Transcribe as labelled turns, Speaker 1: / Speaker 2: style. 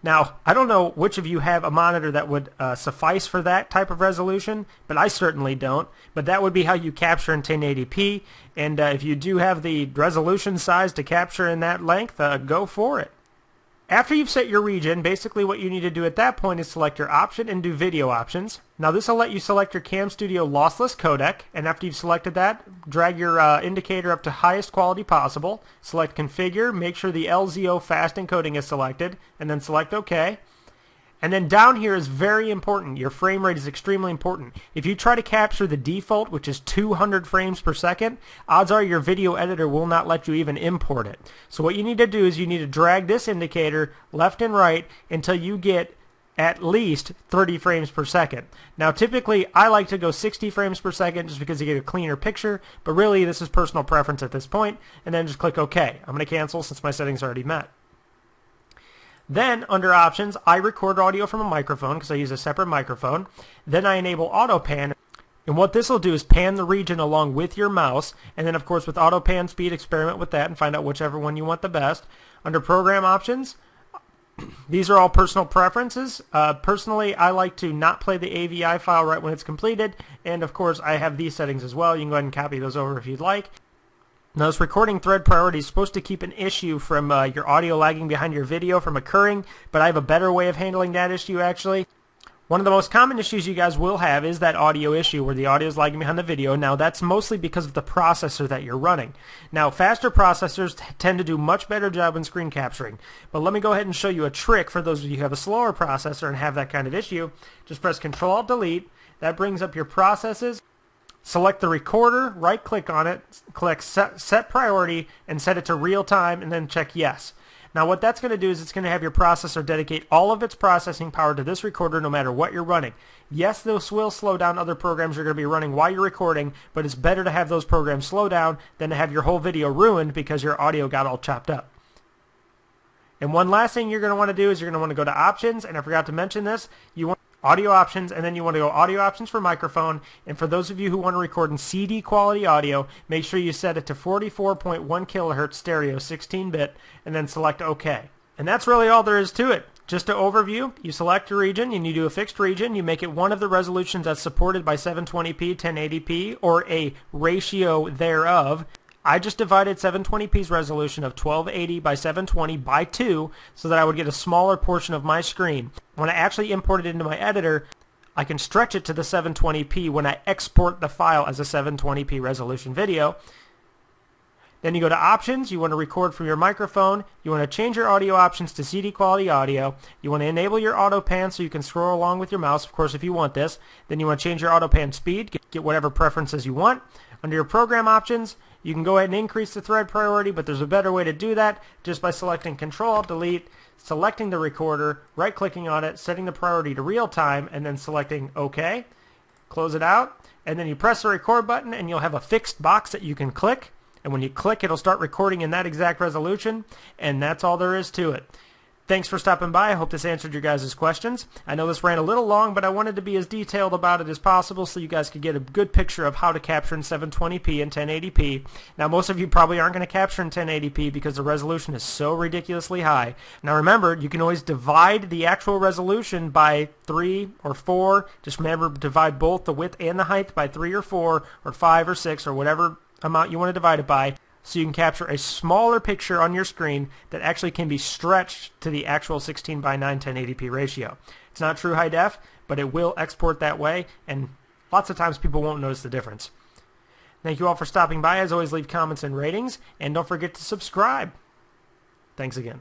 Speaker 1: Now, I don't know which of you have a monitor that would suffice for that type of resolution, but I certainly don't. But that would be how you capture in 1080p, and if you do have the resolution size to capture in that length, go for it. After you've set your region, basically what you need to do at that point is select your option and do video options. Now this will let you select your Cam Studio lossless codec, and after you've selected that, drag your indicator up to highest quality possible, select configure, make sure the LZO fast encoding is selected, and then select OK. And then down here is very important. Your frame rate is extremely important. If you try to capture the default, which is 200 frames per second, odds are your video editor will not let you even import it. So what you need to do is you need to drag this indicator left and right until you get at least 30 frames per second. Now typically I like to go 60 frames per second just because you get a cleaner picture, but really this is personal preference at this point, and then just click OK. I'm going to cancel since my settings are already met. Then, under Options, I record audio from a microphone because I use a separate microphone. Then I enable Auto Pan, and what this will do is pan the region along with your mouse, and then of course with Auto Pan speed, experiment with that and find out whichever one you want the best. Under Program Options, these are all personal preferences. Personally, I like to not play the AVI file right when it's completed, and of course I have these settings as well. You can go ahead and copy those over if you'd like. Now this recording thread priority is supposed to keep an issue from your audio lagging behind your video from occurring, but I have a better way of handling that issue actually. One of the most common issues you guys will have is that audio issue where the audio is lagging behind the video. Now that's mostly because of the processor that you're running. Now faster processors tend to do much better job in screen capturing, but let me go ahead and show you a trick for those of you who have a slower processor and have that kind of issue. Just press Control-Alt-Delete. That brings up your processes. Select the recorder, right click on it, click set priority, and set it to real time, and then check yes. Now what that's going to do is it's going to have your processor dedicate all of its processing power to this recorder no matter what you're running. Yes, this will slow down other programs you're going to be running while you're recording, but it's better to have those programs slow down than to have your whole video ruined because your audio got all chopped up. And one last thing you're going to want to do is you're going to want to go to Options, and I forgot to mention this, you want Audio Options, and then you want to go Audio Options for microphone, and for those of you who want to record in CD quality audio, make sure you set it to 44.1 kilohertz stereo 16-bit, and then select OK. And that's really all there is to it. Just to overview, you select your region, and you do a fixed region, you make it one of the resolutions that's supported by 720p, 1080p, or a ratio thereof. I just divided 720p's resolution of 1280 by 720 by 2 so that I would get a smaller portion of my screen. When I actually import it into my editor, I can stretch it to the 720p when I export the file as a 720p resolution video. Then you go to Options, you want to record from your microphone, you want to change your audio options to CD quality audio, you want to enable your auto pan so you can scroll along with your mouse, of course if you want this. Then you want to change your auto pan speed, get whatever preferences you want. Under your program options, you can go ahead and increase the thread priority, but there's a better way to do that just by selecting Control-Alt-Delete, selecting the recorder, right-clicking on it, setting the priority to real time, and then selecting OK. Close it out, and then you press the record button, and you'll have a fixed box that you can click. And when you click, it'll start recording in that exact resolution, and that's all there is to it. Thanks for stopping by. I hope this answered your guys' questions. I know this ran a little long, but I wanted to be as detailed about it as possible so you guys could get a good picture of how to capture in 720p and 1080p. Now, most of you probably aren't going to capture in 1080p because the resolution is so ridiculously high. Now, remember, you can always divide the actual resolution by 3 or 4. Just remember, divide both the width and the height by 3 or 4 or 5 or 6 or whatever amount you want to divide it by, so you can capture a smaller picture on your screen that actually can be stretched to the actual 16 by 9 1080p ratio. It's not true high def, but it will export that way, and lots of times people won't notice the difference. Thank you all for stopping by. As always, leave comments and ratings, and don't forget to subscribe. Thanks again.